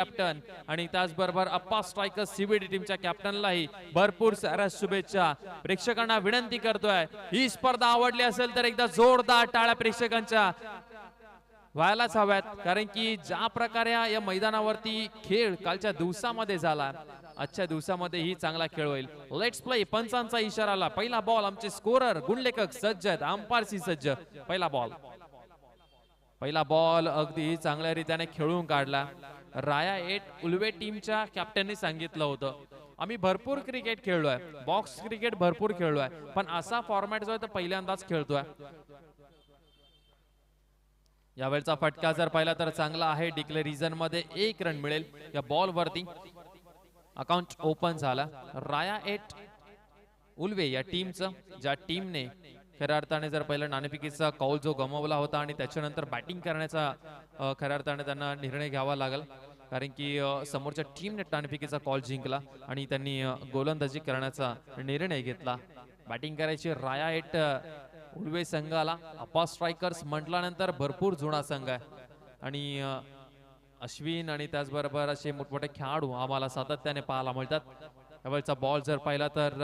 Captain आणि त्याचबरोबर अप्पा striker CBD टीमच्या कॅप्टनलाही भरपूर साऱ्या शुभेच्छा. प्रेक्षकांना विनंती करतोय, ही स्पर्धा आवडली असेल तर एकदा जोरदार टाळ्या प्रेक्षकांच्या व्हायलाच हव्यात, कारण की ज्या प्रकारे या मैदानावरती खेळ कालच्या दिवसामध्ये झाला, आजच्या दिवसामध्ये ही चांगला खेळ होईल. Let's play. पंचांचा इशारा आला. पहिला बॉल. आमचे स्कोरर गुणलेखक सज्ज आहेत, अंपायरशी सज्ज. पहिला बॉल अगदी चांगल्या रीतीने खेळून काढला. राया 8 उल्वे टीमच्या कॅप्टननी सांगितलं होतं, आम्ही भरपूर क्रिकेट खेळलोय, बॉक्स क्रिकेट भरपूर खेळलोय, पण असा फॉर्मॅट जो आहे तो पहिल्यांदाच खेळतोय. यावेळचा फटका जर पाहिला तर चांगला आहे. डिक्लेरिजन मध्ये 1 रन मिळेल. या बॉल वरती अकाउंट ओपन झाला. राया 8 उल्वे या टीमचं, ज्या टीमने खऱ्या अर्थाने जर पहिला नाणेफेकीचा कौल जो गमावला होता आणि त्याच्यानंतर बॅटिंग करण्याचा खऱ्या अर्थाने त्यांना निर्णय घ्यावा लागेल, कारण की समोरच्या टीमने नाणेफेकीचा कॉल जिंकला आणि त्यांनी गोलंदाजी करण्याचा निर्णय घेतला. बॅटिंग करायची राया 8 उल्वे संघाला. अप्पा स्ट्रायकर्स म्हटल्यानंतर भरपूर जुना संघ आहे आणि अश्विन आणि त्याचबरोबर असे मोठमोठे खेळाडू आम्हाला सातत्याने पाहायला मिळतात. यावेळचा बॉल जर पाहिला तर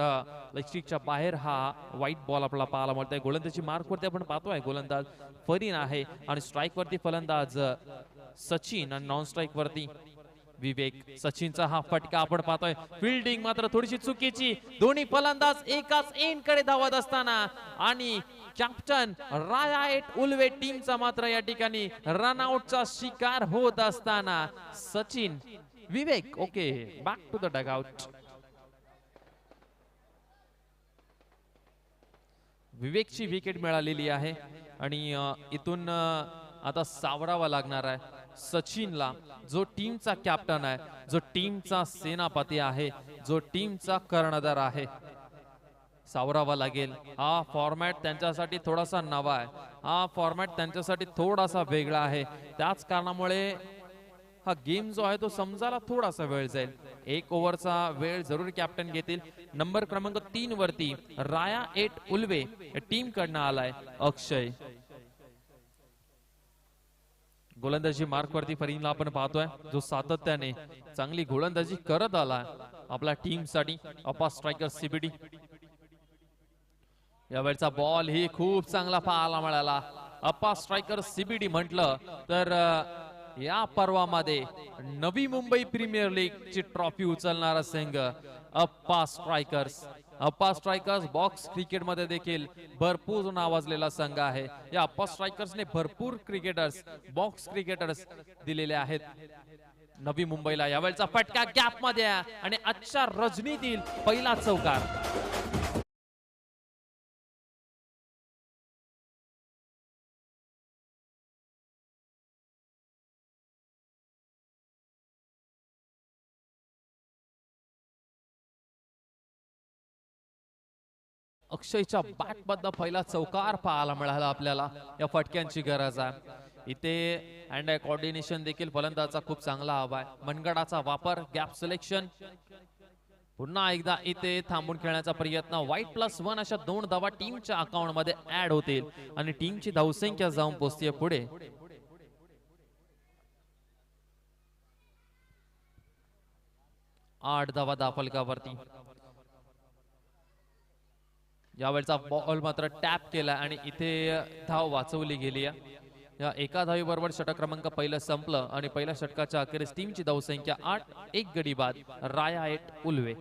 लेगस्टिकच्या बाहेर हा व्हाईट बॉल आपल्याला पाहायला मिळतोय. गोलंदाजी मार्क वरती आपण पाहतोय गोलंदाज फरीन आहे आणि स्ट्राईक वरती फलंदाज सचिन आणि नॉन स्ट्राईक वरती विवेक. सचिनचा हा फटका आपण पाहतोय. फिल्डिंग मात्र थोडीशी चुकीची. दोन्ही फलंदाज एकाच एंड कडे धावत असताना आणि कॅप्टन राया 8 उल्वे टीमचा मात्र या ठिकाणी रनआउटचा शिकार होत असताना Sachin Vivek okay back to the dugout. विवेकची विकेट मिळालेली आहे आणि इथून आता सावरावा लागणार आहे सचिनला, जो टीमचा कॅप्टन आहे, जो टीमचा सेनापती आहे, जो टीमचा कर्णधार आहे. सावरावा लागेल. हा फॉर्मॅट त्यांच्यासाठी थोडासा नवा आहे, हा फॉर्मॅट त्यांच्यासाठी थोडासा वेगळा आहे. त्याच कारणामुळे हा गेम जो आहे तो समजायला थोडासा वेळ जाईल. 1 ओव्हरचा वेळ जरूर कॅप्टन घेतील. नंबर क्रमांक 3 वरती राया 8 उल्वे टीम कडनं आलाय अक्षय. गोलंदाजी मार्क वरती फरीनला आपण पाहतोय, जो सातत्याने चांगली गोलंदाजी करत आलाय आपल्या टीम साठी. अप्पा स्ट्रायकर सीबीडी. यावेळचा बॉल ही खूप चांगला पाहायला मिळाला. अप्पा स्ट्रायकर सीबीडी म्हटलं तर या पर्वामध्ये नवी मुंबई प्रीमियर लीग ची ट्रॉफी उचलणारा संघ अप्पा स्ट्रायकर्स. अप्पा स्ट्रायकर्स बॉक्स क्रिकेट मध्ये देखील भरपूर नावाजलेला संघ आहे. या अप्पा स्ट्रायकर्सने भरपूर क्रिकेटर्स, बॉक्स क्रिकेटर्स दिलेले आहेत नवी मुंबईला. यावेळचा फटका गॅप मध्ये आणि आजच्या रजनीतील पहिला चौकार. अक्षयच्या बॅट मधनं पहिला चौकार पाहायला मिळाला आपल्याला. या फटक्यांची गरज आहे इथे. हँड आय कोऑर्डिनेशन देखील फलंदाजाचा खूप चांगला हवा आहे. मनगडाचा वापर, गॅप सिलेक्शन. पुन्हा एकदा इथे थांबून खेळण्याचा प्रयत्न. वाईट +1 अशा 2 धावा टीमच्या अकाउंट मध्ये ऍड होतील आणि टीमची धावसंख्या जाऊन पोहोचते पुढे. आठ धावा दाफलकावरती. यावेळचा बॉल मात्र टॅप केला आणि इथे धाव वाचवली गेली. या एका धावीबरोबर षटक क्रमांक पहिलं संपलं आणि पहिल्या षटकाच्या अखेरीस टीमची धावसंख्या 8. 1 गडी बाद. राया 8 उल्वे.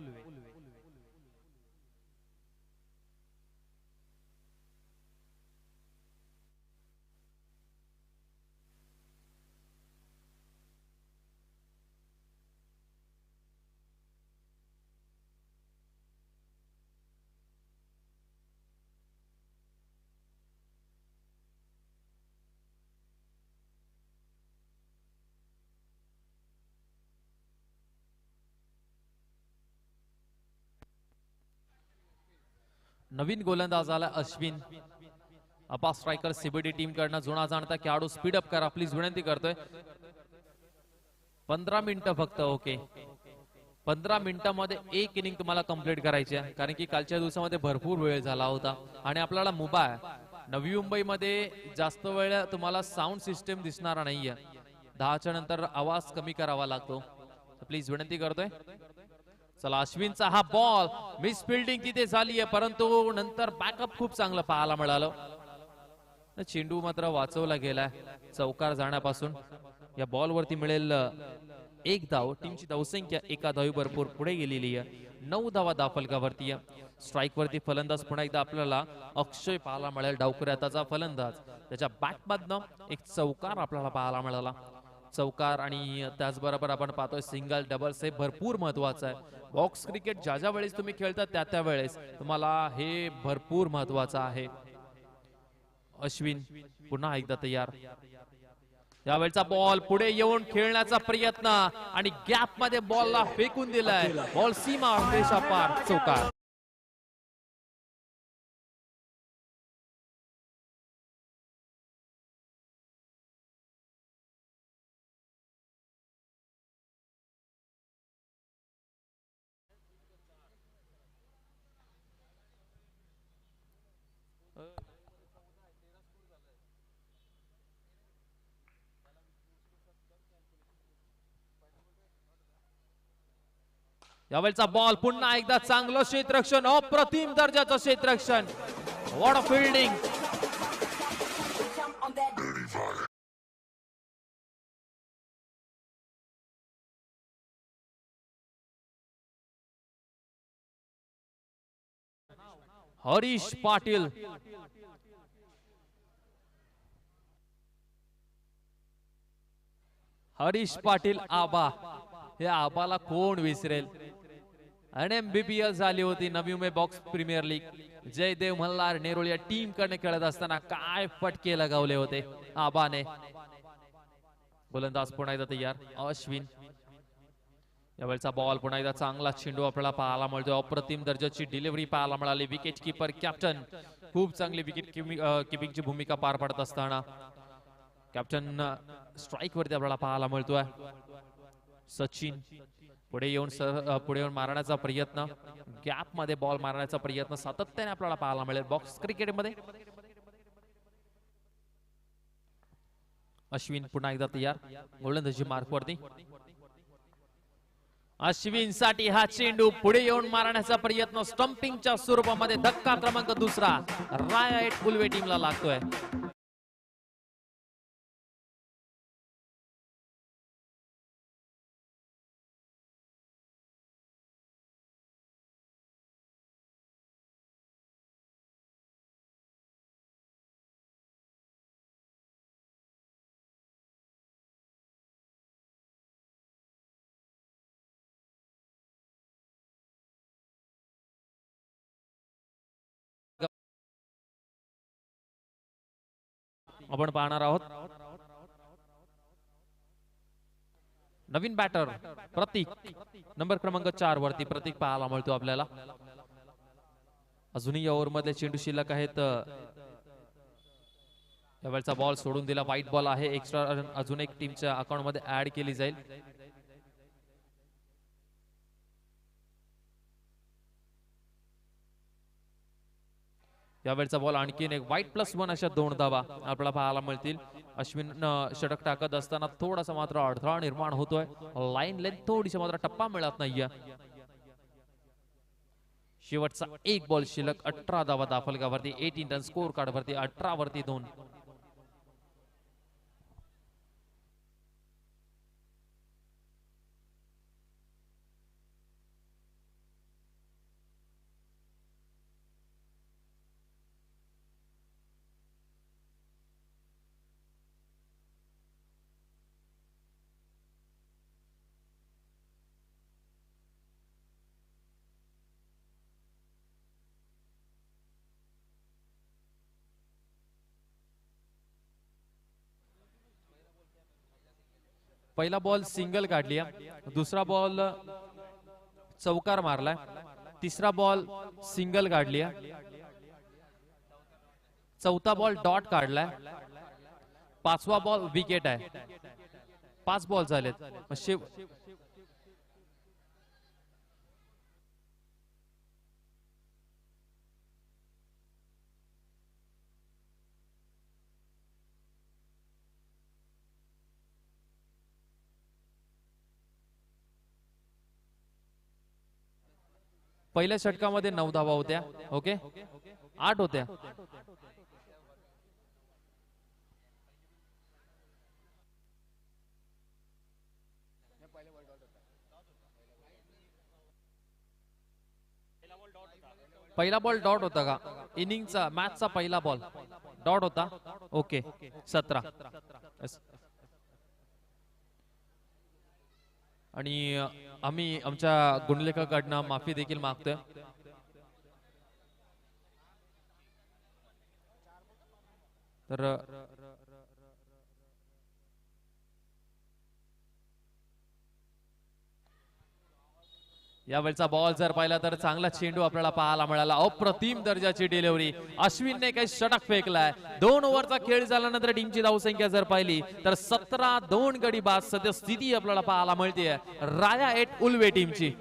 नवीन गोलंदाज आला अश्विन. अप्पा स्ट्रायकर सीबीडी टीम कडनं जुना जाणता खेळाडू स्पीड अप करा प्लीज, विनंती करतोय. 15 मिनिटं फक्त. ओके 15 मिनिटांमध्ये 1 इनिंग तुम्हाला कंप्लीट करायची आहे, कारण की कालच्या दिवसामध्ये भरपूर वेळ झाला होता आणि आपल्याला मुंबई नवी मुंबईमध्ये जास्त वेळ तुम्हाला साऊंड सिस्टम दिसणार नाहीये. 10च्या नंतर आवाज कमी करावा लागतो, प्लीज विनंती करतोय. चला अश्विनचा हा बॉल, मिस फिल्डिंग तिथे झालीये, परंतु नंतर बॅकअप खूप चांगलं पाहायला मिळालं. चेंडू मात्र वाचवला गेलाय चौकार जाण्यापासून. या बॉल वरती मिळेल 1 धाव. टीमची धावसंख्या एका धावी भरपूर पुढे गेलेली आहे. 9 धावा धावफलकावरती. स्ट्राईक वरती फलंदाज पुन्हा एकदा आपल्याला अक्षय पाहायला मिळेल. डावखुऱ्या हाताचा फलंदाज, त्याच्या बॅटमधनं एक चौकार आपल्याला पाहायला मिळाला. चौकार आणि त्याचबरोबर आपण पाहतोय सिंगल डबल्स हे भरपूर महत्वाचं आहे. बॉक्स क्रिकेट ज्या ज्या वेळेस तुम्ही खेळता त्या वेळेस तुम्हाला हे भरपूर महत्वाचं आहे. अश्विन पुन्हा एकदा तयार. यावेळचा बॉल पुढे येऊन खेळण्याचा प्रयत्न आणि गॅप मध्ये बॉलला फेकून दिलाय. बॉल सीमा रेषा पार, चौकार. यावेळचा बॉल पुन्हा एकदा चांगलं क्षेत्ररक्षण, अप्रतिम दर्जाचं क्षेत्ररक्षण. What a fielding. Harish Patil. Harish Patil Aba. हे आबाला कोण विसरेल. NMBPL झाली होती, Navi Mumbai box premier league. Jaidev Malhar Nerul या टीम कडे खेळत असताना काय फटके लगावले होते आबाने. गोलंदाज पुन्हा एकदा तयार. अश्विन. यावेळचा बॉल पुन्हा एकदा चांगला चेंडू आपल्याला पाहायला मिळतो. अप्रतिम दर्जाची डिलिव्हरी पाहायला मिळाली. विकेट कीपर कॅप्टन खूप चांगली विकेट किपिंगची भूमिका पार पाडत असताना कॅप्टन स्ट्राईक वरती आपल्याला पाहायला मिळतोय. सचिन पुढे येऊन मारण्याचा प्रयत्न, गॅप मध्ये बॉल मारण्याचा प्रयत्न सातत्याने आपल्याला पाहायला मिळेल बॉक्स क्रिकेटमध्ये. अश्विन पुन्हा एकदा तयार. गोलंदाजी मार्क वरती. अश्विन साठी हा चेंडू पुढे येऊन मारण्याचा प्रयत्न, स्टंपिंगच्या स्वरूपामध्ये धक्का क्रमांक दुसरा राया एट उल्वे टीमला लागतोय. आपण पाहणार आहोत नवीन बॅटर प्रतीक, नंबर क्रमांक 4 वरती प्रतीक पाहायला मिळतो आपल्याला. अजूनही या ओव्हर मध्ये चेंडू शिल्लक आहेत. यावेळचा बॉल सोडून दिला. व्हाईट बॉल आहे. एक्स्ट्रा अजून एक टीमच्या अकाउंट मध्ये ऍड केली जाईल. यावेळचा बॉल आणखीन एक व्हाईट +1 अशा 2 धावा आपल्याला पाहायला मिळतील. अश्विन षटक टाकत असताना थोडासा मात्र अडथळा निर्माण होतोय. लाईन लेंथ थोडीशी मात्र टप्पा मिळत नाहीये. शेवटचा एक बॉल शिल्लक. 18 धावा दाफलकावरती. 18 रन स्कोर कार्ड वरती. 18 वरती 2. पहिला बॉल सिंगल काढली. दुसरा बॉल चौकार मारलाय. तिसरा बॉल सिंगल काढली. चौथा बॉल डॉट काढलाय. पाचवा बॉल विकेट आहे. 5 बॉल झालेत. पहिल्या षटकामध्ये 9 धावा होत्या. ओके 8 होत्या. पहिला बॉल डॉट होता का? इनिंगचा मॅचचा पहिला बॉल डॉट होता. ओके 17. आणि आम्ही आमच्या गुणलेखाकडनं माफी देखील मागतोय. तर यावेळचा बॉल जर पाहिला तर चांगला चेंडू आपल्याला पाहायला मिळाला. अप्रतिम दर्जाची डिलिव्हरी अश्विनने काही षटक फेकलाय. 2 ओव्हरचा खेळ झाल्यानंतर टीमची धावसंख्या जर पाहिली तर 17-2 गडी बाद सध्या स्थिती आपल्याला पाहायला मिळते राया 8 उल्वे टीमची.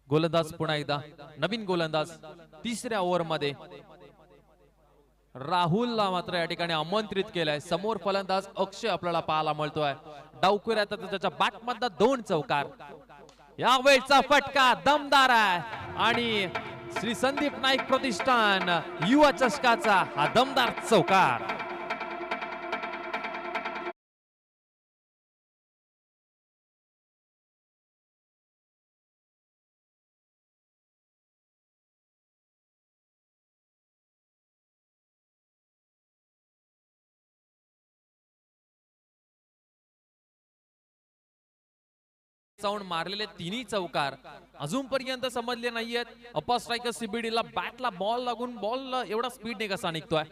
गोलंदाज पुन्हा एकदा नवीन गोलंदाज तिसऱ्या ओव्हर मध्ये राहुलला मात्र या ठिकाणी आमंत्रित केलंय. समोर फलंदाज अक्षय आपल्याला पाहायला मिळतोय. डावखुऱ्यात त्याच्या बॅट मधला 2 चौकार. यावेळचा फटका दमदार आहे आणि श्री संदीप नाईक प्रतिष्ठान युवा चषकाचा हा दमदार चौकार. जाऊन मारलेले तिन्ही चौकार अजूनपर्यंत समजले नाहीयेत. अप्पर स्ट्रायकर सीबीडीला बॅटला बॉल लागून बॉल एवढा स्पीडने कसा निघतोय.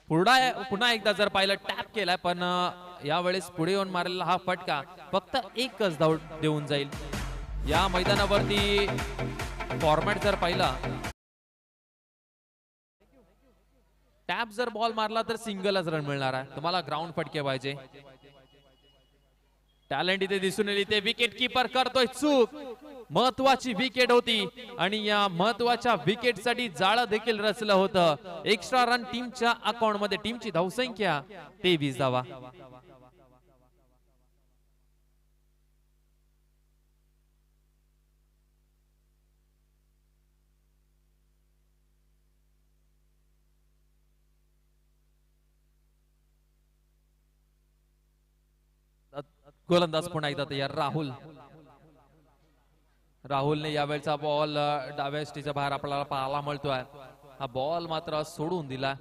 पुन्हा एकदा जर पाहिलं टॅप केलाय पण यावेळेस पुढे येऊन मारलेला हा फटका फक्त एकच धाव देऊन जाईल. या मैदानावरती फॉर्मॅट जर पाहिला टॅप जर बॉल मारला तर सिंगलच रन मिळणार आहे. तुम्हाला ग्राउंड फटके पाहिजे. टॅलेंट इथे दिसून येईल. इथे विकेट कीपर करतोय चूक. महत्वाची विकेट होती आणि या महत्वाच्या विकेट साठी जाळं देखील रचलं होतं. एक्स्ट्रा रन टीमच्या अकाउंट मध्ये. टीमची धावसंख्या 23 धावा. गोलंदाज पुन्हा एकदा तयार राहुलने यावेळचा बॉल डाव्या स्टीच्या बाहेर आपल्याला पाहायला मिळतोय. हा बॉल मात्र सोडून दिला.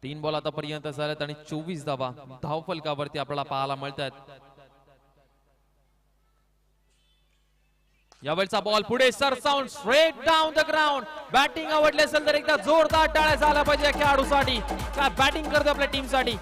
3 बॉल आतापर्यंत झालेत आणि 24 धावा धावफलकावरती आपल्याला पाहायला मिळतात. यावेळचा बॉल पुढे सरसावून straight down the ground. Batting आवडली असेल तर एकदा जोरदार टाळ्या झाला पाहिजे खेळाडूसाठी. काय बॅटिंग करतो आपल्या टीमसाठी.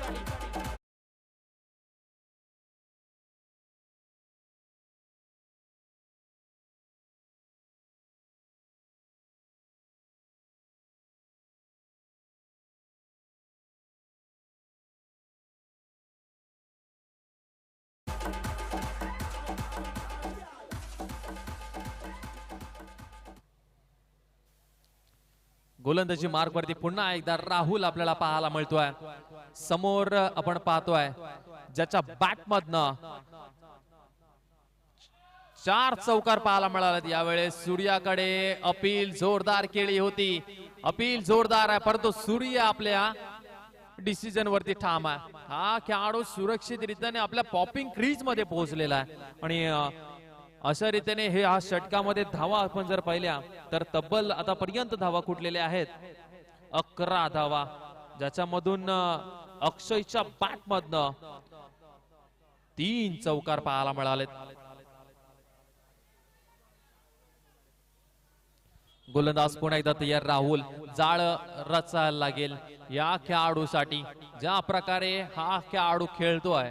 गोलंदाजी मार्क वरती पुन्हा एकदा राहुल आपल्याला पाहायला मिळतोय. समोर आपण पाहतोय ज्याच्या बॅट मधनं 4 चौकार पाहायला मिळाले. यावेळेस सूर्याकडे अपील जोरदार केली होती. अपील जोरदार आहे परंतु सूर्य आपल्या डिसिजन वरती ठाम आहे. हा खेळाडू सुरक्षितरित्याने आपल्या पॉपिंग क्रीज मध्ये पोहोचलेला आहे आणि अशा रीतीने हे हा षटकामध्ये धावा आपण जर पाहिल्या तर तब्बल आतापर्यंत धावा कुठलेल्या आहेत 11 धावा, ज्याच्यामधून अक्षयच्या बॅट मधनं 3 चौकार पाहायला मिळालेत. गोलंदाज पुन्हा एकदा तयार. राहुल जाळ रचायला लागेल या खेळाडूसाठी. ज्या प्रकारे हा खेळाडू खेळतोय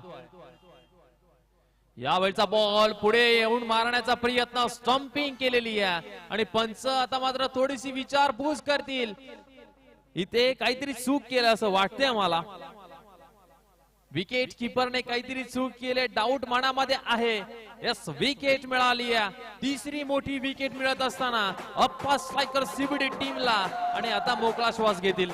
यावेळचा बॉल पुढे येऊन मारण्याचा प्रयत्न, स्टंपिंग केलेली आहे आणि पंच आता मात्र थोडीशी विचारपूस करतील. इथे काहीतरी चूक केलं असं वाटतंय मला. विकेट किपरने काहीतरी चूक केली, डाऊट मनामध्ये आहे. यस, विकेट मिळाली आहे. तिसरी मोठी विकेट मिळत असताना अप्पा स्ट्रायकर सीबीडी टीमला, आणि आता मोकळा श्वास घेतील.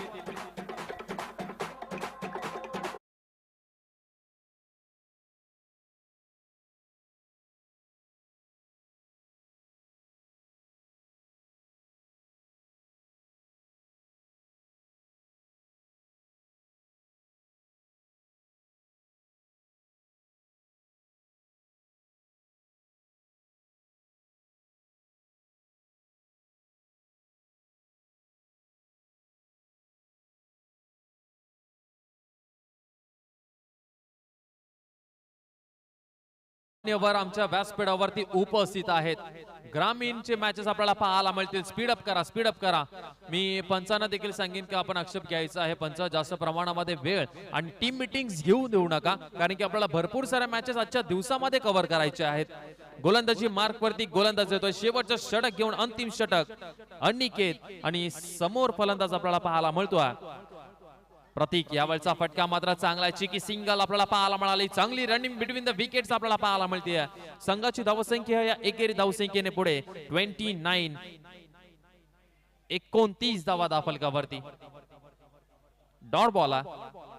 वर आमच्या व्यासपीठावरती उपस्थित आहेत. ग्रामीणचे मॅचेस आपल्याला पाहायला मिळतील. स्पीडअप करा, स्पीडअप करा. मी पंचांना देखील सांगेन की आपण आक्षेप घ्यायचा आहे. पंच जास्त प्रमाणामध्ये वेळ आणि टीम मीटिंग्स घेऊ देऊ नका, कारण की आपल्याला भरपूर साऱ्या मॅचेस आजच्या दिवसामध्ये कव्हर करायचे आहेत. गोलंदाजी मार्क वरती गोलंदाज येतोय, शेवटचं षटक घेऊन अंतिम षटक अनिकेत, आणि समोर फलंदाज आपल्याला पाहायला मिळतोय प्रतीक. यावेळचा फटका मात्र चांगला आहे. चिकी सिंगल आपल्याला पाहायला मिळाली. चांगली रनिंग बिटवीन द विकेट्स आपल्याला पाहायला मिळते. संघाची धावसंख्या या एकेरी धावसंख्येने पुढे 29 धावा फलकावरती. Dot ball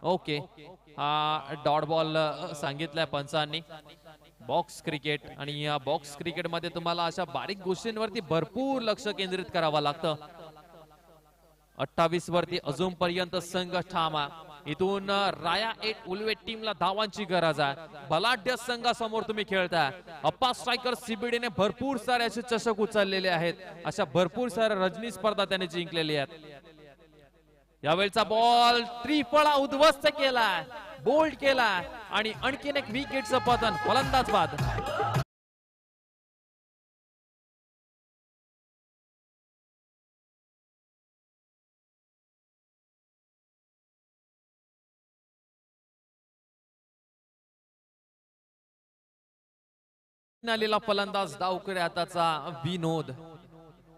okay, dot ball सांगितलाय पंचांनी. बॉक्स क्रिकेट, आणि या बॉक्स क्रिकेट मध्ये तुम्हाला अशा बारीक गोष्टींवरती भरपूर लक्ष केंद्रित करावं लागतं. 28 वरती अजूनपर्यंत संघ ठामा. इथून राया 8 उल्वे टीमला धावांची गरज आहे. बलाढ्य संघासमोर तुम्ही खेळताय. अप्पा स्ट्रायकर सीबीडीने भरपूर सारे असे चषक उचललेले आहेत. अशा भरपूर साऱ्या रजनी स्पर्धा त्याने जिंकलेली आहेत. यावेळचा बॉल त्रिफळा उद्ध्वस्त केलाय, बोल्ड केलाय, आणि आणखीन एक विकेटचं पतन. फलंदाज बाद. आलेला फलंदाज डावकरी हाताचा विनोद.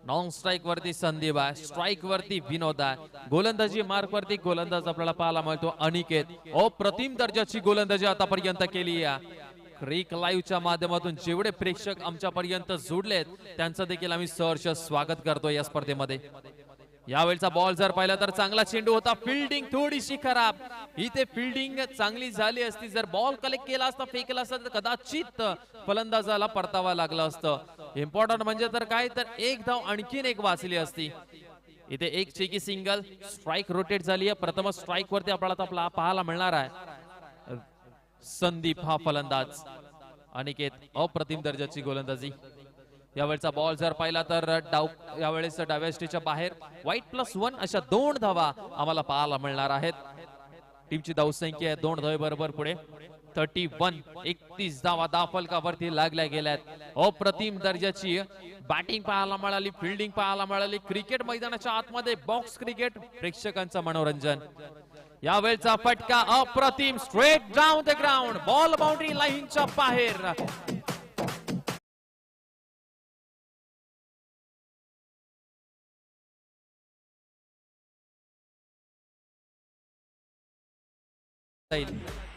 नॉन स्ट्राईक वरती संदीप आहे, स्ट्राईक वरती विनोद आहे. गोलंदाजी मार्क वरती गोलंदाज आपल्याला पाहायला मिळतो अनिकेत. अप्रतिम दर्जाची गोलंदाजी आतापर्यंत केली आहे. क्रिक लाईव्हच्या माध्यमातून जेवढे प्रेक्षक आमच्यापर्यंत जोडलेत त्यांचं देखील आम्ही सहर्ष स्वागत करतो या स्पर्धेमध्ये. यावेळचा बॉल जर पाहिला तर चांगला चेंडू होता. फिल्डिंग थोडीशी खराब. इथे फिल्डिंग चांगली झाली असती, जर बॉल कलेक्ट केला असता, फेकला असता, तर कदाचित फलंदाजाला परतावा लागला असतं. इम्पॉर्टंट म्हणजे तर काय, तर एक धाव आणखीन एक वाचली असती. इथे एक चेकी सिंगल, स्ट्राईक रोटेट झाली आहे. प्रथम स्ट्राईक वरती आपल्याला पाहायला मिळणार आहे संदीप हा फलंदाज. अनिकेत अप्रतिम दर्जाची गोलंदाजी. यावेळचा बॉल जर पाहिला तर यावेळेस डाव्या स्टेजच्या बाहेर वाईट +1 अशा 2 धावा आम्हाला पाहायला मिळणार आहेत. टीमची धावसंख्या आहे 2 धावे बरोबर पुढे 31 धावा फलकावरती लागल्या गेल्यात. अप्रतिम दर्जाची बॅटिंग पाहायला मिळाली, फिल्डिंग पाहायला मिळाली. क्रिकेट मैदानाच्या आतमध्ये बॉक्स क्रिकेट, प्रेक्षकांचं मनोरंजन. यावेळचा फटका अप्रतिम, straight down the ground, ball boundary लाईनच्या बाहेर.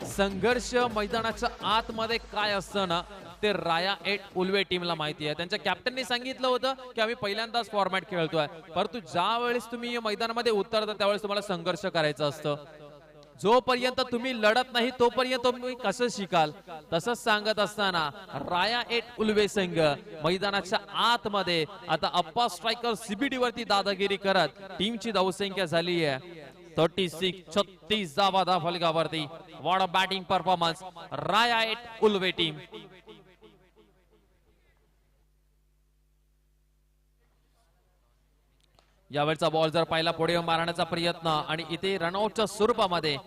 संघर्ष मैदानाच्या आतमध्ये काय असतं ना, ते राया 8 उल्वे टीमला माहिती आहे. त्यांच्या कॅप्टननी सांगितलं होतं की आम्ही पहिल्यांदाच फॉर्मॅट खेळतोय, परंतु ज्या वेळेस तुम्ही मैदानामध्ये उतरता त्यावेळेस तुम्हाला संघर्ष करायचं असतं. जोपर्यंत तुम्ही लढत नाही तोपर्यंत तुम्ही कसं शिकाल. तसंच सांगत असताना राया 8 उल्वे संघ मैदानाच्या आतमध्ये आता अप्पा स्ट्रायकर सीबीडी वरती दादागिरी करत टीमची धावसंख्या झाली आहे 36 धावा फलकावरती. What a batting performance Raya 8 Ulwe team. यावेळचा बॉल जर पाहिला पुढे मारण्याचा प्रयत्न, आणि इथे रनआउटच्या स्वरूपामध्ये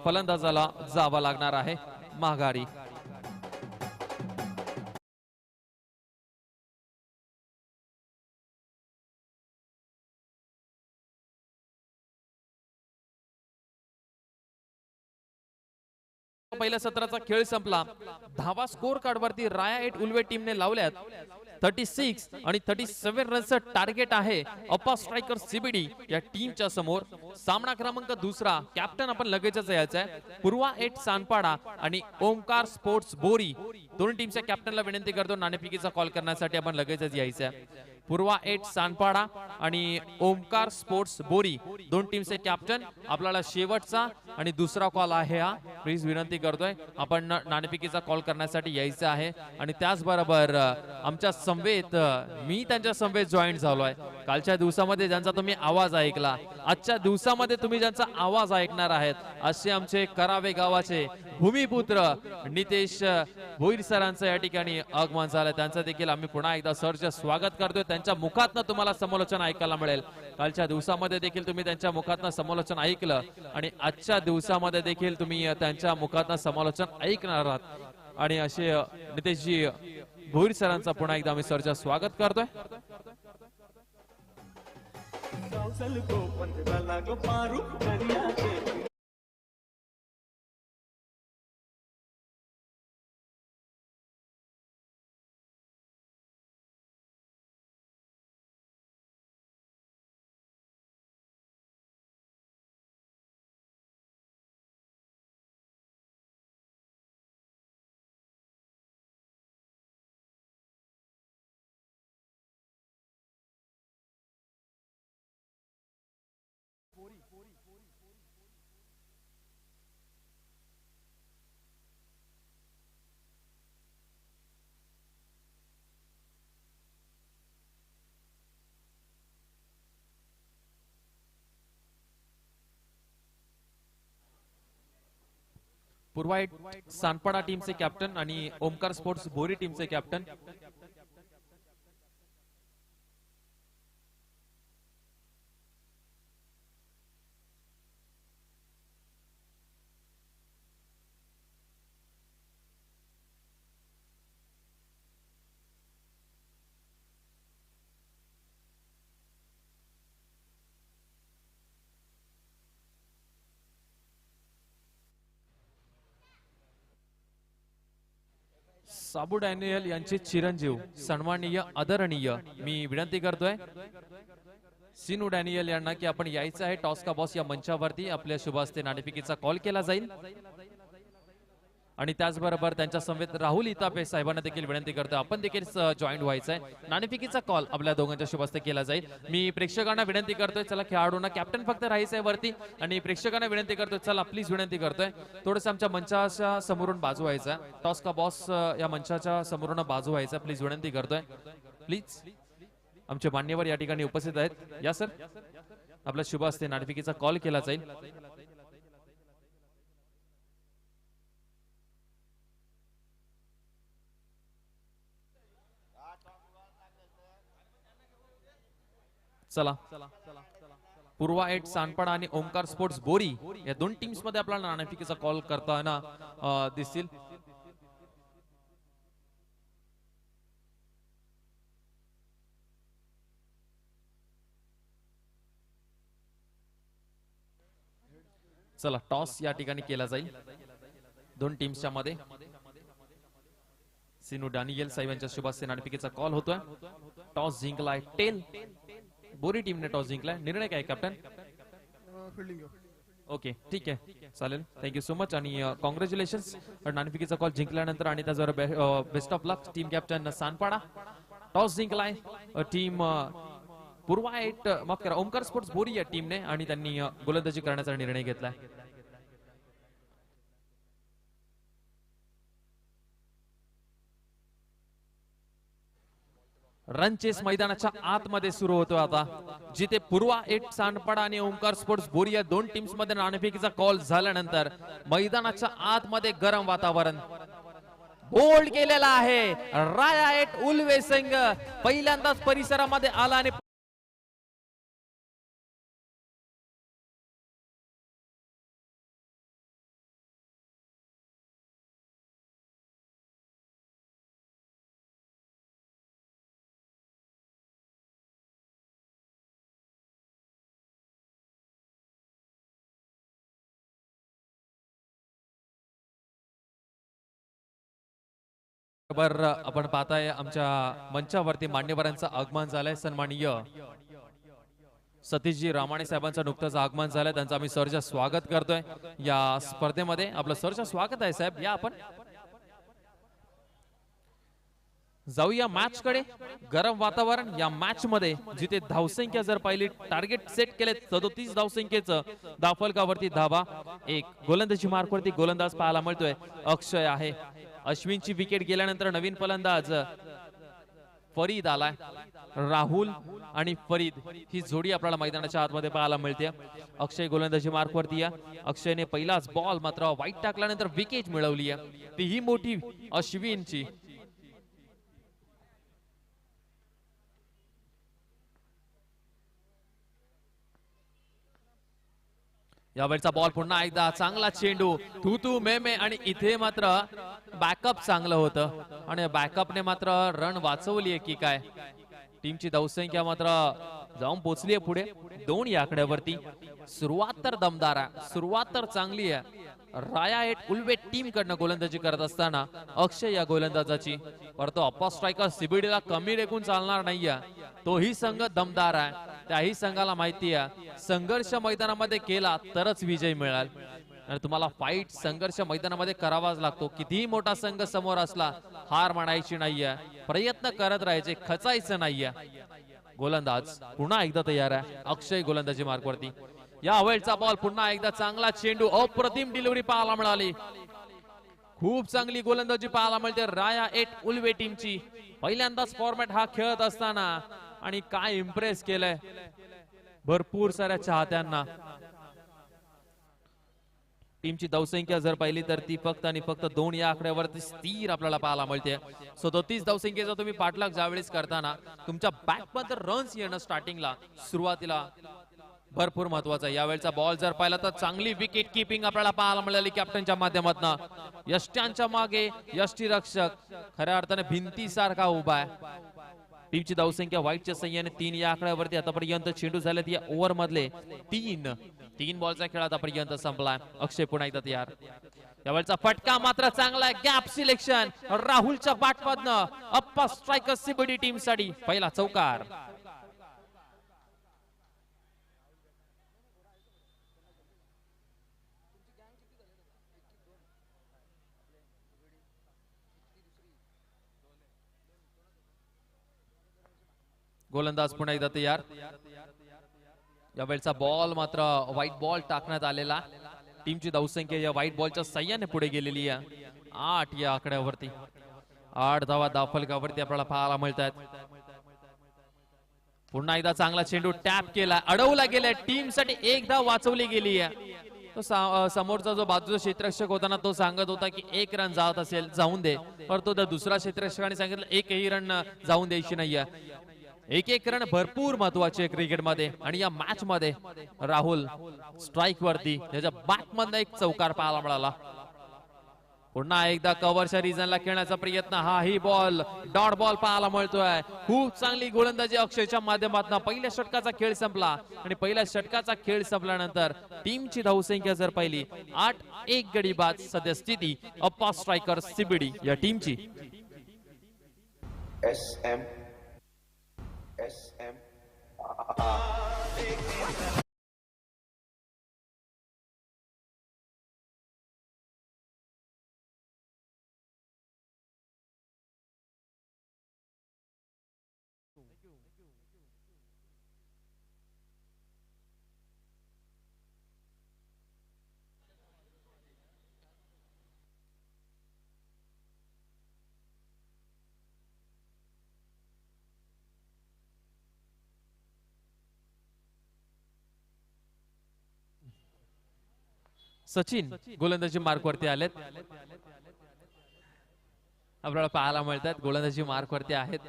फलंदाजाला जावं लागणार आहे माघारी. पहिल्या सत्राचा खेळ संपला. धावा स्कोर कार्ड वरती राया 8 उल्वे टीमने लावल्यात 36 आणि 37 रनचं टार्गेट आहे अप्पा स्ट्रायकर सीबीडी या टीमच्या समोर. सामना क्रमांक दुसरा. कॅप्टन आपण लगेचच यायचा आहे. पूर्वा 8 सानपाडा आणि ओमकार स्पोर्ट्स बोरी दोन टीमच्या कॅप्टनला विनंती करतो नाणेफेकीचा कॉल करण्यासाठी आपण लगेचच यायचं आहे. पूर्वा 8 सानपाडा आणि ओमकार स्पोर्ट्स बोरी दोन टीमचे कॅप्टन आपल्याला शेवटचा आणि दुसरा कॉल आहे हा. प्लीज विनंती करतोय आपण नाणेफेकीचा कॉल करण्यासाठी यायचं आहे. आणि त्याचबरोबर आमच्या समवेत मी त्यांच्या समवेत जॉईन झालोय. कालच्या दिवसामध्ये ज्यांचा तुम्ही आवाज ऐकला, आजच्या दिवसामध्ये तुम्ही ज्यांचा आवाज ऐकणार आहेत असे आमचे करावे गावाचे भूमिपुत्र नितेश भोईर सरांचं या ठिकाणी आगमन झालं. त्यांचं देखील आम्ही पुन्हा एकदा सरचे स्वागत करतोय. त्यांच्या मुखातनं तुम्हाला समालोचन ऐकायला मिळेल. कालच्या दिवसामध्ये देखील तुम्ही त्यांच्या मुखातनं समालोचन ऐकलं आणि आजच्या दिवसामध्ये देखील तुम्ही त्यांच्या मुखातनं समालोचन ऐकणार आहात. आणि असे नितेशजी भोईर सरांचा पुन्हा एकदा आम्ही सरचे स्वागत करतोय. पूर्वा 8 सानपाडा टीमचे कॅप्टन आणि ओमकार स्पोर्ट्स बोरी टीमचे कॅप्टन साबू डॅनियल यांचे चिरंजीव सन्माननीय आदरणीय मी विनंती करतोय सिनू डॅनियल यांना की आपण यायचं आहे. टॉस का बॉस या मंचावरती आपल्या शुभ हस्ते नाणेफेकीचा कॉल केला जाईल. आणि त्याचबरोबर त्यांच्या समवेत राहुल इतापे साहेबांना देखील विनंती करतो आपण देखील जॉईन व्हायचं आहे. नाणेफेकीचा कॉल आपल्या दोघांच्या शुभ हस्ते केला जाईल. मी प्रेक्षकांना विनंती करतोय चला खेळाडूंना कॅप्टन फक्त राहायचंय वरती आणि प्रेक्षकांना विनंती करतोय चला प्लीज विनंती करतोय थोडंसं आमच्या मंचाच्या समोरून बाजू व्हायचा. टॉस का बॉस या मंचाच्या समोरून बाजू व्हायचा प्लीज विनंती करतोय. प्लीज आमचे मान्यवर या ठिकाणी उपस्थित आहेत. या सर आपल्या शुभ हस्ते नाणेफेकीचा कॉल केला जाईल. चला पूर्वा 8 सानपाडा आणि ओमकार स्पोर्ट्स बोरी या दोन टीम्स मध्ये आपल्याला नाणेफेकीचा कॉल करताना दिसतील. चला टॉस या ठिकाणी केला जाईल दोन टीम्सच्या मध्ये. सिनू डॅनियल साहेब यांच्या शुभ हस्ते नाणेफेकीचा कॉल होतोय. टॉस जिंकलाय टेल बोरी टीमने टॉस जिंकलाय. निर्णय काय कॅप्टन? ओके ठीक आहे चालेल थँक्यू सो मच आणि कॉंग्रॅच्युलेशन्स नाणेफेकीचा कॉल जिंकल्यानंतर आणि त्याचबरोबर best of luck team captain Sanpada. Toss जिंकलाय टीम पूर्वा 8 माफ करा ओमकार स्पोर्ट्स बोरी या टीमने आणि त्यांनी गोलंदाजी करण्याचा निर्णय घेतलाय. रन चेस मैदानाच्या आतमध्ये सुरू होतो आता जिथे पूर्वा 8 सानपाडा आणि ओमकार स्पोर्ट्स बोरी या दोन टीम्स मध्ये नाणेफेकीचा कॉल झाल्यानंतर मैदानाच्या आतमध्ये गरम वातावरण. बोल्ड केलेला आहे राया 8 उल्वे संघ पहिल्यांदाच परिसरामध्ये आला आणि बरोबर आपण पाहताय आमच्या मंचावरती मान्यवरांचं आगमन झालंय. सन्माननीय सतीशजी रामाणे साहेबांचं नुकतंच आगमन झालंय. त्यांचं आम्ही सरच स्वागत करतोय या स्पर्धेमध्ये. आपलं सरचं स्वागत आहे साहेब. या आपण जाऊया मॅच कडे. गरम वातावरण या मॅच मध्ये जिथे धावसंख्या जर पाहिली, टार्गेट सेट केले 37 धावसंख्येचं, धावफलकावरती धावा एक. गोलंदाजी मार्कवरती गोलंदाज पाहायला मिळतोय अक्षय आहे. अश्विनची विकेट गेल्यानंतर नवीन फलंदाज फरीद आलाय. राहुल आणि फरीद ही जोडी आपल्याला मैदानाच्या आतमध्ये पाहायला मिळते. अक्षय गोलंदाजी मार्कवरती आहे. अक्षयने पहिलाच बॉल मात्र वाईट टाकल्यानंतर विकेट मिळवली आहे, तीही मोठी अश्विनची. यावेळचा बॉल पुन्हा एकदा चांगला चेंडू, तू तू मे मे, आणि इथे मात्र बॅकअप चांगलं होतं आणि बॅकअपने मात्र रन वाचवली आहे की काय. टीमची धावसंख्या मात्र जाऊन पोहोचली आहे पुढे 2 या आकड्यावरती. सुरुवात तर दमदार आहे, सुरुवात तर चांगली आहे. राया एट उल्वे टीम कडनं गोलंदाजी करत असताना अक्षय या गोलंदाजाची, परंतु अप्पा स्ट्रायकर सीबीडीला कमी रेकून चालणार नाहीये. तोही संघ दमदार आहे. त्याही संघाला माहिती आहे संघर्ष मैदानामध्ये केला तरच विजय मिळेल आणि तुम्हाला फाईट संघर्ष मैदानामध्ये करावाच लागतो. कितीही मोठा संघ समोर असला हार मानायची नाहीये, प्रयत्न करत राहायचे, खचायचं नाहीये. गोलंदाज पुन्हा एकदा तयार आहे. अक्षय गोलंदाजी मार्कवरती. या वेळचा बॉल पुन्हा एकदा चांगला चेंडू, अप्रतिम डिलिव्हरी पाहायला मिळाली. खूप चांगली गोलंदाजी पाहायला मिळते राया एट उल्वे टीमची. पहिल्यांदाच फॉर्मॅट हा खेळत असताना आणि काय इम्प्रेस केलंय भरपूर साऱ्या चाहत्यांना. टीमची धावसंख्या जर पाहिली तर ती फक्त आणि फक्त 2 या आकड्यावरती स्थिर आपल्याला पाहायला मिळते. 37 धावसंख्येचा तुम्ही पाठलाग ज्यावेळेस करताना तुमच्या बॅकमध्ये रन्स येणं स्टार्टिंगला सुरुवातीला भरपूर महत्वाचं आहे. यावेळचा बॉल जर पाहिला तर चांगली विकेट किपिंग आपल्याला पाहायला मिळाली कॅप्टनच्या माध्यमातून. यष्ट्यांच्या मागे यष्टीरक्षक खऱ्या अर्थाने भिंतीसारखा उभा आहे. टीमची धावसंख्या व्हाईटच्या सहाय्याने 3 या आकड्यावरती आतापर्यंत चेंडू झालेत या ओव्हर मधले 3 बॉलचा खेळ आतापर्यंत संपलाय. अक्षय पुन्हा एकदा तयार. यावेळचा फटका मात्र चांगला आहे. गॅप सिलेक्शन राहुलच्या बॅटमधनं अप्पा स्ट्रायकर सीबीडी टीम साठी पहिला चौकार. गोलंदाज पुन्हा एकदा तयार. यावेळचा बॉल मात्र व्हाईट बॉल टाकण्यात आलेला. टीमची धावसंख्या या व्हाईट बॉलच्या सहाय्याने पुढे गेलेली आहे 8 या आकड्यावरती. 8 धावा धावफलकावरती आपल्याला पाहायला मिळतात. पुन्हा एकदा चांगला चेंडू टॅप केला, अडवला गेला. टीम साठी एक धाव वाचवली गेली आहे. तो समोरचा जो बाजूचा क्षेत्ररक्षक होता ना, तो सांगत होता की 1 रन जात असेल जाऊन दे, परंतु त्या दुसऱ्या क्षेत्ररक्षकाने सांगितलं 1ही रन जाऊन द्यायची नाहीये. एक रन भरपूर महत्वाचे क्रिकेटमध्ये आणि या मॅच मध्ये राहुल स्ट्राईक वरती, त्याच्या बॅक मधनं एक चौकार पाहायला मिळाला. पुन्हा एकदा कव्हरच्या रिजनला खेळण्याचा प्रयत्न. हाही बॉल डॉट बॉल पाहायला मिळतोय. खूप चांगली गोलंदाजी अक्षयच्या माध्यमातून. पहिल्या षटकाचा खेळ संपला आणि पहिल्या षटकाचा खेळ संपल्यानंतर टीमची धावसंख्या जर पाहिली 8-1 गडी बाद सध्या स्थिती अप्पा स्ट्रायकर सीबीडी या टीमची. SM सचिन गोलंदाजी मार्कवरती आलेत. आपल्याला पाहायला मिळतात गोलंदाजी मार्कवरती आहेत.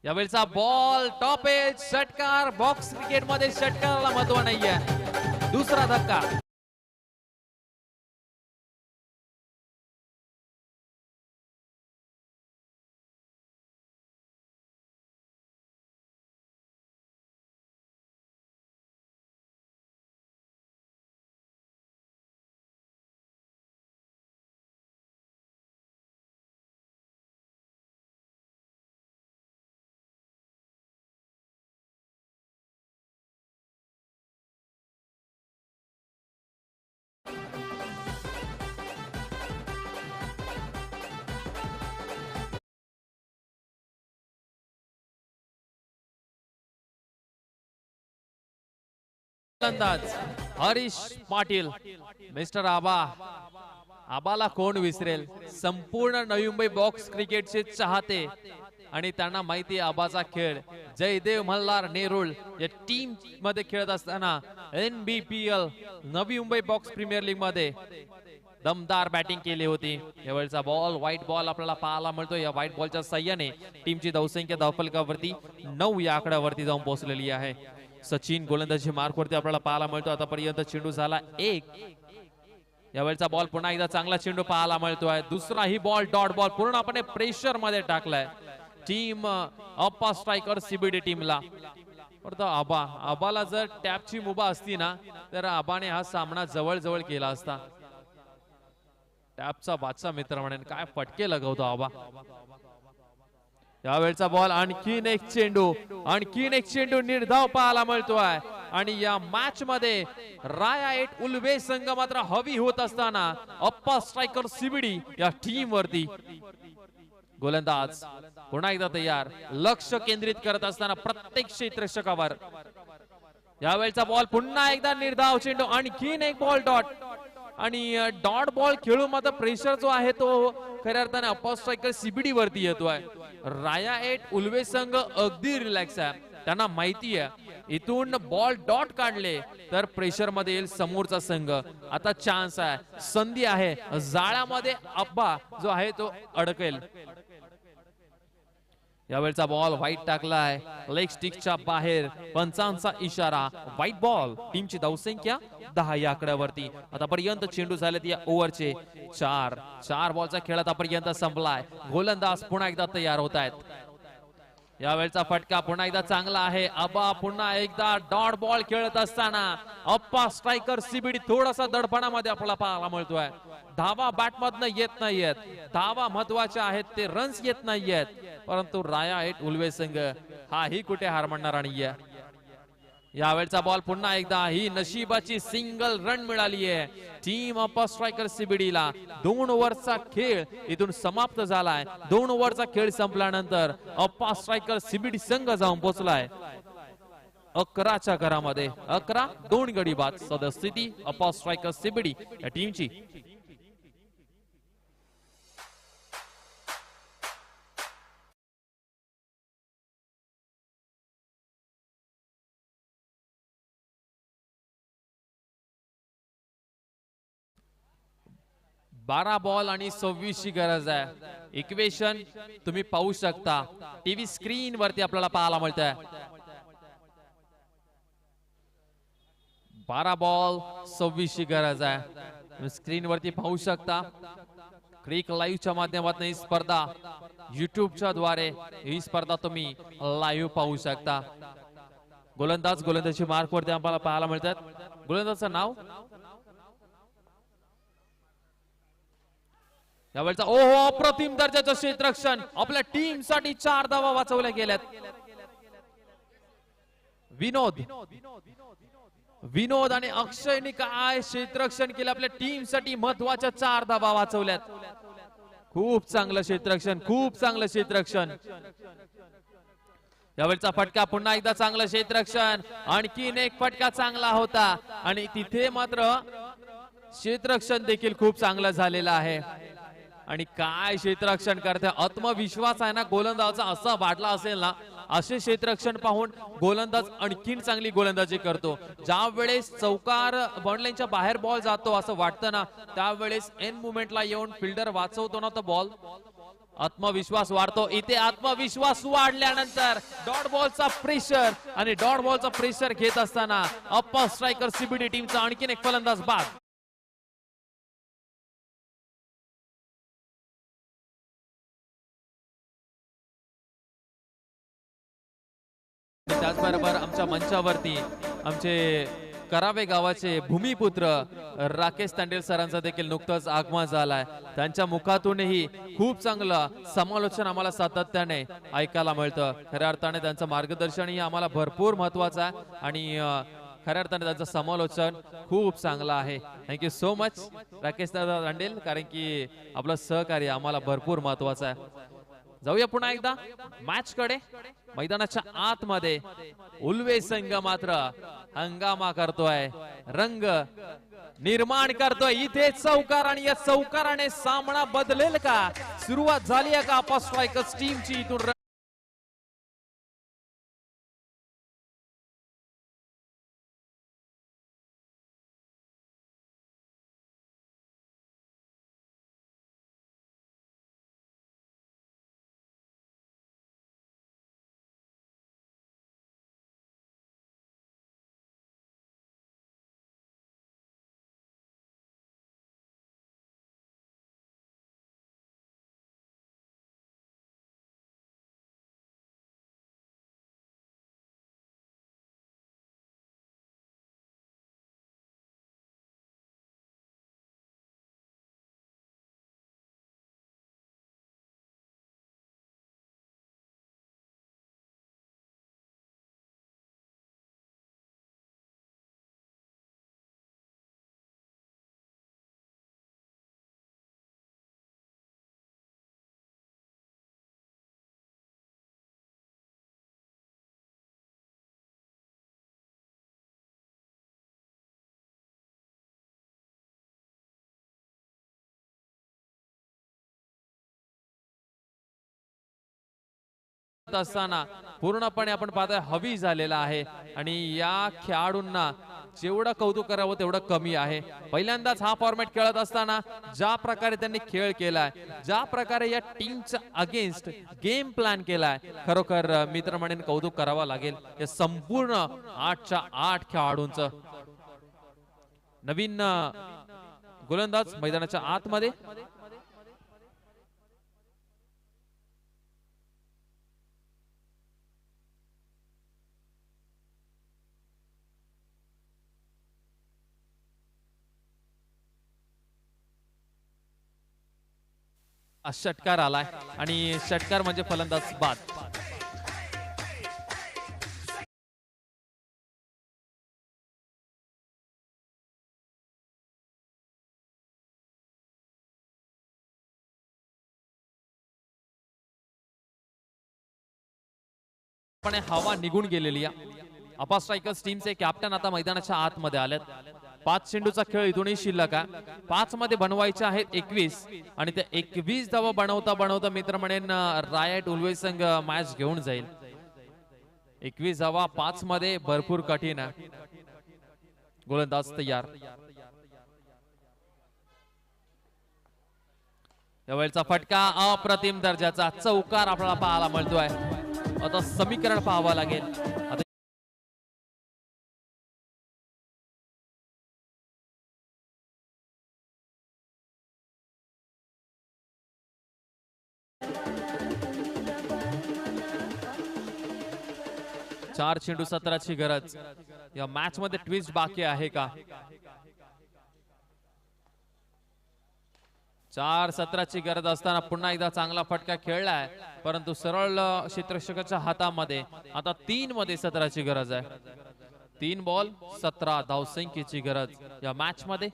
यावेळचा बॉल टॉप एज षटकार. बॉक्स क्रिकेट मध्ये षटकाराला महत्व नाहीये. दुसरा धक्का. अंदाज हरीश पाटील, मिस्टर आबा. आबाला कोण विसरेल. संपूर्ण नवी मुंबई बॉक्स क्रिकेटचे चाहते आणि त्यांना माहिती आबाचा खेळ. जयदेव मल्हार नेरुळ या टीम मध्ये खेळत असताना NBPL नवी मुंबई बॉक्स प्रीमियर लीग मध्ये दमदार बॅटिंग केली होती. यावेळचा बॉल व्हाईट बॉल आपल्याला पाहायला मिळतो. या व्हाईट बॉलच्या साह्याने टीमची धावसंख्या धावफलकावरती 9 या आकड्यावरती जाऊन पोहोचलेली आहे. सचिन गोलंदाजी मार्कवरती आपल्याला पाहायला मिळतो. आतापर्यंत चेंडू झाला 1. यावेळचा बॉल पुन्हा एकदा चांगला चेंडू पाहायला मिळतोय. दुसराही बॉल डॉट बॉल पूर्णपणे प्रेशर मध्ये टाकलाय टीम अप्पा स्ट्रायकर CBD टीमला. परंतु आबाला जर टॅपची मुभा असती ना तर आबाने हा सामना जवळ जवळ केला असता. टॅपचा बादशाह मित्र म्हणेन. काय फटके लगवतो आबा. यावेळचा बॉल आणखीन एक चेंडू निर्धाव पाहायला मिळतोय. आणि या मॅच मध्ये राया 8 उल्वे संघ मात्र हवी होत असताना अप्पा स्ट्रायकर CBD या टीम वरती गोलंदाज पुन्हा एकदा तयार. लक्ष केंद्रित करत असताना प्रत्येक क्षेत्ररक्षकावर. यावेळचा बॉल पुन्हा एकदा निर्धाव चेंडू. आणखीन एक बॉल डॉट. आणि डॉट बॉल खेळून मात्र प्रेशर जो आहे तो खऱ्या अर्थाने अप्पा स्ट्रायकर CBD वरती येतोय. राया 8 उल्वे संघ अगदी रिलॅक्स आहे. त्यांना माहिती आहे इथून बॉल डॉट काढले तर प्रेशर मध्ये येईल समोरचा संघ. आता चान्स आहे, संधी आहे. जाळ्यामध्ये अब्बा जो आहे तो अडकेल. यावेळचा बॉल व्हाईट टाकलाय लेग स्टिकच्या बाहेर. पंचांचा इशारा व्हाईट बॉल. टीमची धावसंख्या 10 या आकड्यावरती. आतापर्यंत चेंडू झालेत या ओव्हरचे 4 बॉलचा खेळ आतापर्यंत संपलाय. गोलंदाज पुन्हा एकदा तयार होत आहेत. यावेळचा फटका पुन्हा एकदा चांगला आहे. आबा पुन्हा एकदा डॉट बॉल खेळत असताना अप्पा स्ट्रायकर CBD थोडासा दडपणामध्ये आपल्याला पाहायला मिळतोय. धावा बॅट मधनं येत नाहीयेत. धावा महत्वाच्या आहेत, ते रन्स येत नाहीयेत. परंतु राया 8 उल्वे संघ हाही कुठे हार मानणारा नाहीये. यावेळचा बॉल पुन्हा एकदा ही नशिबाची सिंगल रन मिळाली आहे टीम अप्पा स्ट्रायकर CBD ला. 2 ओव्हरचा खेळ इथून समाप्त झालाय. 2 ओव्हरचा खेळ संपल्यानंतर अप्पा स्ट्रायकर CBD संघ जाऊन पोहोचलाय 11च्या घरामध्ये. 11-2 गडी बाद. सदस्थिती अप्पा स्ट्रायकर CBD या टीमची. बारा बॉल आणि 26 ची गरज आहे. इक्वेशन तुम्ही पाहू शकता टीव्ही स्क्रीन वरती आपल्याला पाहायला मिळतंय. 12 बॉल 26 ची गरज आहे. स्क्रीन वरती पाहू शकता. क्रिक लाईव्हच्या माध्यमातून ही स्पर्धा युट्यूबच्या द्वारे ही स्पर्धा तुम्ही लाईव्ह पाहू शकता. गोलंदाजी मार्क वरती आपल्याला पाहायला मिळतात. गोलंदाजचं नाव यावेळचा ओहो अप्रतिम दर्जाचं क्षेत्ररक्षण. आपल्या टीम साठी 4 धावा वाचवल्या गेल्यात. विनोद आणि अक्षयने काय क्षेत्ररक्षण केलं. आपल्या टीम साठी महत्वाच्या 4 धावा वाचवल्यात. खूप चांगलं क्षेत्ररक्षण. यावेळचा फटका पुन्हा एकदा चांगलं क्षेत्ररक्षण. आणखीन एक फटका चांगला होता आणि तिथे मात्र क्षेत्ररक्षण देखील खूप चांगलं झालेलं आहे. आणि काय क्षेत्ररक्षण करते. आत्मविश्वास आहे ना गोलंदाजाचा असा वाढला असेल ना, असे क्षेत्ररक्षण पाहून गोलंदाज आणखीन चांगली गोलंदाजी करतो. ज्या वेळेस चौकार बाउंड्रीच्या बाहेर बॉल जातो असं वाटतं ना, त्यावेळेस एन मुवमेंटला येऊन फिल्डर वाचवतो ना तो बॉल, आत्मविश्वास वाढतो. इथे आत्मविश्वास वाढल्यानंतर डॉट बॉलचा प्रेशर आणि डॉट बॉलचा प्रेशर घेत असताना अप्पा स्ट्रायकर CBD टीमचा आणखीन एक फलंदाज बाद. त्याचबरोबर आमच्या मंचावरती आमचे करावे गावाचे भूमिपुत्र राकेश तांडेल सरांचा देखील नुकतंच आगमन झालाय. त्यांच्या मुखातूनही खूप चांगलं समालोचन आम्हाला सातत्याने ऐकायला मिळतं. खऱ्या अर्थाने त्यांचं मार्गदर्शनही आम्हाला भरपूर महत्वाचं आहे आणि खऱ्या अर्थाने त्यांचं समालोचन खूप चांगलं आहे. थँक्यू सो मच राकेश दादा तांडेल, कारण की आपलं सहकार्य आम्हाला भरपूर महत्वाचं आहे. जाऊया पुन्हा एकदा मॅच कडे. मैदानाच्या आतमध्ये उल्वे संघ मात्र हंगामा करतोय, रंग निर्माण करतोय. इथे चौकार आणि या चौकाराने सामना बदलेल का? सुरुवात झाली आहे का अपा स्ट्रायकर्स टीमची? इथून असताना पूर्णपणे आपण पाहतोय हवी झालेला आहे आणि या खेळाडूंना जेवढं कौतुक करावं तेवढं कमी आहे. पहिल्यांदाच हा फॉर्मॅट खेळत असताना ज्या प्रकारे त्यांनी खेळ केलाय, ज्या प्रकारे या टीमच्या अगेन्स्ट गेम प्लॅन केलाय, खरोखर मित्र म्हणून कौतुक करावं लागेल या संपूर्ण 8च्या 8 खेळाडूंचं. नवीन गोलंदाज मैदानाच्या आतमध्ये षटकार आलाय आणि षटकार म्हणजे फलंदाज बाद. पण हवा निघून गेलेली आहे. अपा स्ट्रायकर्स टीमचे कॅप्टन आता मैदानाच्या आतमध्ये आलेत. 5 चेंडूचा खेळ इथूनही शिल्लक आहे. 5 मध्ये बनवायचे आहेत 21 आणि ते 21 धावा बनवता बनवता मित्र म्हणेन रायट उल्वे संघ मॅच घेऊन जाईल. 21 धावा 5 मध्ये भरपूर कठीण आहे. गोलंदाज तयार. यावेळचा फटका अप्रतिम दर्जाचा चौकार आपल्याला पाहायला मिळतोय. आता समीकरण पाहावं लागेल. आता 4 चेंडू 17ची गरज. या मॅच मध्ये ट्विस्ट बाकी आहे का? 4-17ची गरज असताना पुन्हा एकदा चांगला फटका खेळलाय, परंतु सरळ क्षेत्ररक्षकाच्या हातामध्ये. आता 3 मध्ये 17ची गरज आहे. 3 बॉल 17 धावसंख्येची गरज या मॅच मध्ये.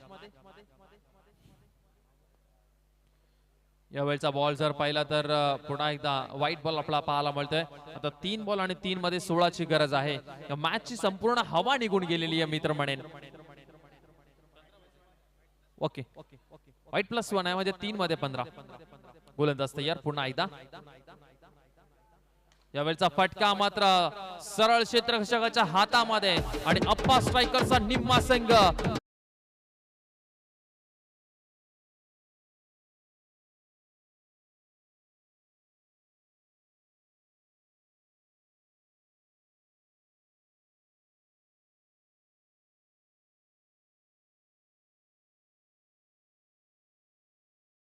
यावेळचा बॉल जर पाहिला तर पुन्हा एकदा व्हाईट बॉल आपल्याला पाहायला मिळतोय. आता 3 बॉल आणि 3 मध्ये 16ची गरज आहे. या मॅचची संपूर्ण हवा निघून गेलेली आहे मित्र म्हणेन. ओके, व्हाईट +1 आहे म्हणजे 3 मध्ये 15. गोलंदाज तयार. पुन्हा एकदा यावेळचा फटका मात्र सरळ क्षेत्ररक्षकाच्या हातामध्ये आणि अप्पा स्ट्रायकरचा निम्मा संघ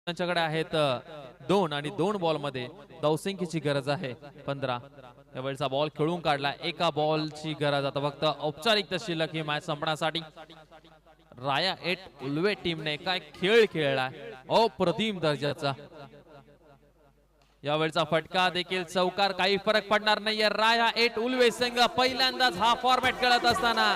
त्यांच्याकडे आहेत 2 आणि 2 बॉल मध्ये धावसंख्येची गरज आहे 15. यावेळचा बॉल खेळून काढला. एका बॉलची गरज आता फक्त औपचारिकता शिल्लक ही मॅच संपण्यासाठी. राया 8 उल्वे टीमने काय खेळ खेळलाय, अप्रतिम दर्जाचा. यावेळचा फटका देखील चौकार, काही फरक पडणार नाहीये. राया 8 उल्वे संघ पहिल्यांदाच हा फॉर्मॅट खेळत असताना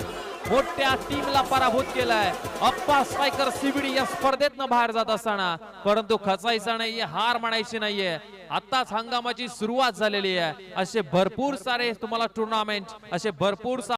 मोठ्या टीमला पराभूत केलाय. अप्पा स्ट्रायकर CBD या स्पर्धेतनं बाहेर जात असताना, परंतु खचायचा नाहीये, हार मानायची नाहीये. आताच हंगामाची सुरुवात झालेली आहे. असे भरपूर सारे तुम्हाला टुर्नामेंट, असे भरपूर